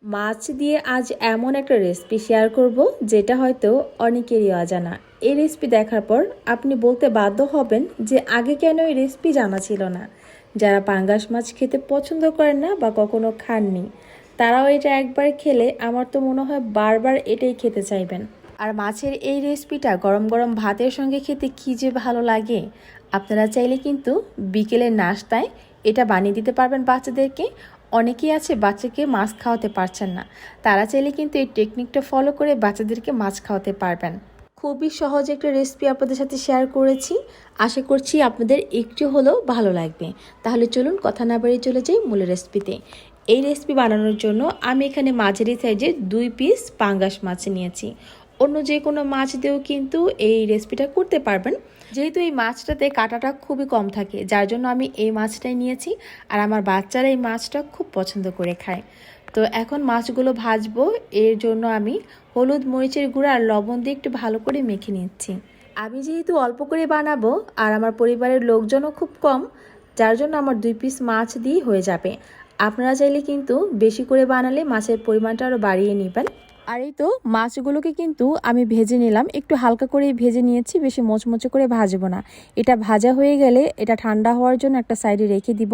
মাছ দিয়ে আজ এমন একটা রেসিপি শেয়ার করব যেটা হয়তো অনেকেরই অজানা। এই রেসিপি দেখার পর আপনি বলতে বাধ্য হবেন যে আগে কেন এই রেসিপি জানা ছিল না। যারা পাঙ্গাস মাছ খেতে পছন্দ করেন না বা কখনো খাননি, তারাও এটা একবার খেলে আমার তো মনে হয় বারবার এটাই খেতে চাইবেন। আর মাছের এই রেসিপিটা গরম গরম ভাতের সঙ্গে খেতে কী যে ভালো লাগে। আপনারা চাইলে কিন্তু বিকেলের নাস্তায় এটা বানিয়ে দিতে পারবেন বাচ্চাদেরকে। অনেকেই আছে বাচ্চাকে মাছ খাওয়াতে পারছেন না, তারা চাইলে কিন্তু এই টেকনিকটা ফলো করে বাচ্চাদেরকে মাছ খাওয়াতে পারবেন। খুবই সহজ একটা রেসিপি আপনাদের সাথে শেয়ার করেছি, আশা করছি আপনাদের একটু হলেও ভালো লাগবে। তাহলে চলুন কথা না বাড়িয়ে চলে যাই মূল রেসিপিতে। এই রেসিপি বানানোর জন্য আমি এখানে মাঝারি সাইজের 2 পিস পাঙ্গাস মাছ নিয়েছি। অন্য যে কোনো মাছ দিয়েও কিন্তু এই রেসিপিটা করতে পারবেন, যেহেতু এই মাছটাতে কাঁটাটা খুবই কম থাকে, যার জন্য আমি এই মাছটাই নিয়েছি। আর আমার বাচ্চারা এই মাছটা খুব পছন্দ করে খায়। তো এখন মাছগুলো ভাজবো, এর জন্য আমি হলুদ মরিচের গুঁড়া আর লবণ দিয়ে একটু ভালো করে মেখে নিচ্ছি। আমি যেহেতু অল্প করে বানাবো আর আমার পরিবারের লোকজনও খুব কম, যার জন্য আমার 2 পিস মাছ দিয়ে হয়ে যাবে। আপনারা চাইলে কিন্তু বেশি করে বানালে মাছের পরিমাণটা আরও বাড়িয়ে নেবেন। আর এই তো মাছগুলোকে কিন্তু আমি ভেজে নিলাম, একটু হালকা করে ভেজে নিয়েছি, বেশি মোচমোচে করে ভাজবো না। এটা ভাজা হয়ে গেলে এটা ঠান্ডা হওয়ার জন্য একটা সাইডে রেখে দিব।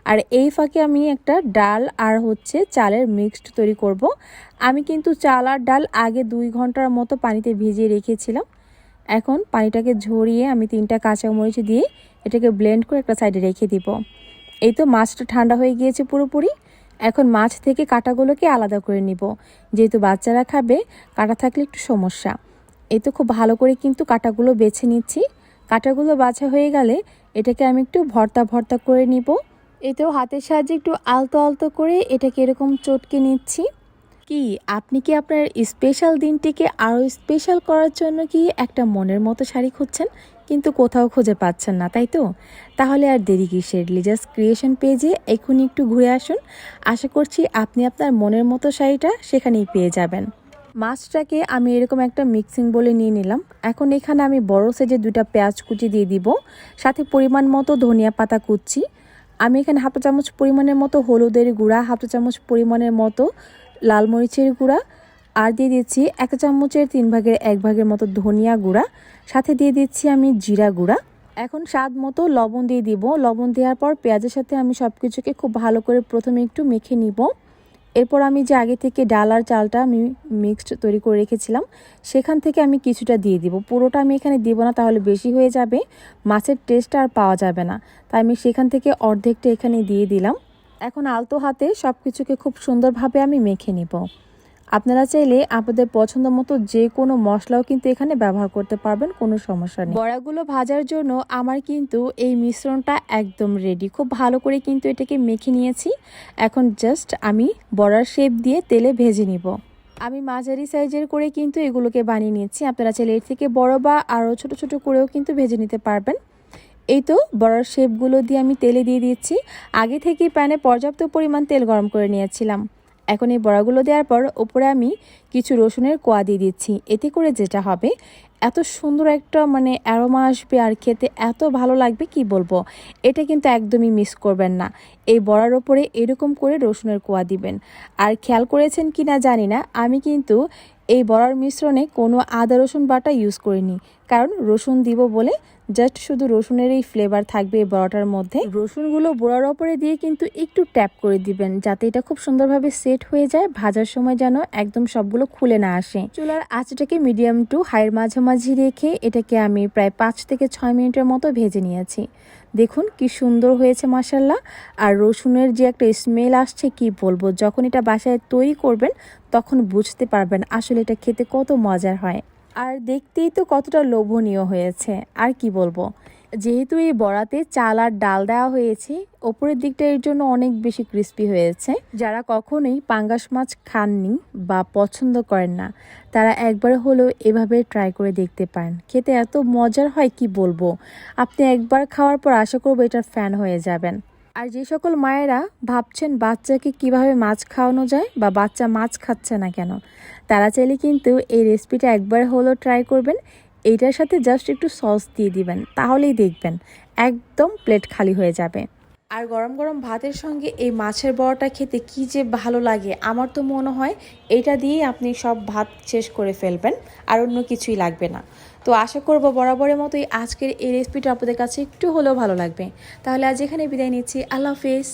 আর এই ফাঁকে আমি একটা ডাল আর চালের মিক্সড তৈরি করব। আমি কিন্তু চাল আর ডাল আগে 2 ঘন্টার মতো পানিতে ভিজিয়ে রেখেছিলাম। এখন পানিটাকে ঝরিয়ে আমি 3টা কাঁচামরিচ দিয়ে এটাকে ব্লেন্ড করে একটা সাইডে রেখে দিব। এই তো মাছটা ঠান্ডা হয়ে গিয়েছে পুরোপুরি। এখন মাছ থেকে কাঁটাগুলোকে আলাদা করে নিব, যেহেতু বাচ্চারা খাবে, কাঁটা থাকলে একটু সমস্যা। এই তো খুব ভালো করে কিন্তু কাঁটাগুলো বেছে নিচ্ছি। কাঁটাগুলো বাছা হয়ে গেলে এটাকে আমি একটু ভর্তা ভর্তা করে নিব। এতেও হাতের সাহায্যে একটু আলতো আলতো করে এটাকে এরকম চটকে নিচ্ছি। কি আপনি কি আপনার স্পেশাল দিনটিকে আরও স্পেশাল করার জন্য কি একটা মনের মতো শাড়ি খুঁজছেন, কিন্তু কোথাও খুঁজে পাচ্ছেন না, তাই তো? তাহলে আর দেরি কিসের, লিজাস ক্রিয়েশন পেজে এখনই একটু ঘুরে আসুন। আশা করছি আপনি আপনার মনের মতো শাড়িটা সেখানেই পেয়ে যাবেন। মাছটাকে আমি এরকম একটা মিক্সিং বলে নিয়ে নিলাম। এখন এখানে আমি বড় সাইজের 2টা পেঁয়াজ কুচি দিয়ে দিব, সাথে পরিমাণ মতো ধনিয়া পাতা কুচি। আমি এখানে হাফ চামচ পরিমাণের মতো হলুদের গুঁড়া, হাফ চামচ পরিমাণের মতো লাল মরিচের গুঁড়া, আর দিয়ে দিচ্ছি 1 চামচের 3 ভাগের 1 ভাগের মতো ধনিয়া গুঁড়া, সাথে দিয়ে দিচ্ছি আমি জিরা গুঁড়া। এখন স্বাদ মতো লবণ দিয়ে দিব। লবণ দেওয়ার পর পেঁয়াজের সাথে আমি সব কিছুকে খুব ভালো করে প্রথমে একটু মেখে নিব। এরপর আমি যে আগে থেকে ডাল আর চালটা আমি মিক্সড তৈরি করে রেখেছিলাম, সেখান থেকে আমি কিছুটা দিয়ে দিব। পুরোটা আমি এখানে দিব না, তাহলে বেশি হয়ে যাবে, মাছের টেস্টটা আর পাওয়া যাবে না। তাই আমি সেখান থেকে অর্ধেকটা এখানে দিয়ে দিলাম। এখন আলতো হাতে সব কিছুকে খুব সুন্দরভাবে আমি মেখে নিব। আপনারা চাইলে আপনাদের পছন্দ মতো যে কোনো মশলাও কিন্তু এখানে ব্যবহার করতে পারবেন, কোনো সমস্যা নেই। বড়াগুলো ভাজার জন্য আমার কিন্তু এই মিশ্রণটা একদম রেডি। খুব ভালো করে কিন্তু এটাকে মেখে নিয়েছি। এখন জাস্ট আমি বড়ার শেপ দিয়ে তেলে ভেজে নিব। আমি মাঝারি সাইজের করে কিন্তু এগুলোকে বানিয়ে নিয়েছি। আপনারা চাইলে এর থেকে বড় বা আরও ছোট ছোট করেও কিন্তু ভেজে নিতে পারবেন। এই তো বড়ার শেপগুলো দিয়ে আমি তেলে দিয়ে দিচ্ছি। আগে থেকেই প্যানে পর্যাপ্ত পরিমাণ তেল গরম করে নিয়েছিলাম। এখন এই বড়াগুলো দেওয়ার পর উপরে আমি কিছু রসুনের কোয়া দিয়ে দিচ্ছি। এতে করে যেটা হবে, এত সুন্দর একটা অ্যারোমা আসবে আর খেতে এত ভালো লাগবে কি বলবো। এটা কিন্তু একদমই মিস করবেন না। এই বড়ার ওপরে এরকম করে রসুনের কোয়া দিবেন। আর খেয়াল করেছেন কি না জানি না, আমি কিন্তু এই বড়ার মিশ্রণে কোনো আদা রসুন বাটা ইউজ করিনি, কারণ রসুন দিব বলে জাস্ট শুধু রসুনের এই ফ্লেভার থাকবে এই বড়াটার মধ্যে। রসুনগুলো বড়ার ওপরে দিয়ে কিন্তু একটু ট্যাপ করে দিবেন, যাতে এটা খুব সুন্দরভাবে সেট হয়ে যায়, ভাজার সময় যেন একদম সবগুলো খুলে না আসে। চুলার আঁচটাকে মিডিয়াম টু হাইয়ের মাঝামাঝি রেখে এটাকে আমি প্রায় 5 থেকে 6 মিনিটের মতো ভেজে নিয়েছি। দেখুন কি সুন্দর হয়েছে মাশাআল্লাহ। আর রসুনের যে একটা স্মেল আসছে কি বলবো, যখন এটা বাসায় তৈরি করবেন তখন বুঝতে পারবেন আসলে এটা খেতে কত মজার হয়। আর দেখতেই তো কতটা লোভনীয় হয়েছে, আর কি বলবো। যেহেতু এই বড়াতে চাল আর ডাল দেওয়া হয়েছে, ওপরের দিকটা এর জন্য অনেক বেশি ক্রিস্পি হয়েছে। যারা কখনোই পাঙ্গাস মাছ খাননি বা পছন্দ করেন না, তারা একবার হলেও এভাবে ট্রাই করে দেখতে পারেন। খেতে এত মজার হয় কি বলবো। আপনি একবার খাওয়ার পর আশা করবো এটার ফ্যান হয়ে যাবেন। আর যে সকল মায়েরা ভাবছেন বাচ্চাকে কিভাবে মাছ খাওয়ানো যায় বা বাচ্চা মাছ খাচ্ছে না কেন, তারা চাইলে কিন্তু এই রেসিপিটা একবার হলেও ট্রাই করবেন। এইটার সাথে জাস্ট একটু সস দিয়ে দিবেন, তাহলেই দেখবেন একদম প্লেট খালি হয়ে যাবে। আর গরম গরম ভাতের সঙ্গে এই মাছের বড়াটা খেতে কি যে ভালো লাগে, আমার তো মনে হয় এটা দিয়েই আপনি সব ভাত শেষ করে ফেলবেন, আর অন্য কিছুই লাগবে না। তো আশা করব বরাবরের মতোই আজকের এই রেসিপিটা আপনাদের কাছে একটু হলেও ভালো লাগবে। তাহলে আজ এখানে বিদায় নিচ্ছি, আল্লাহ হাফেজ।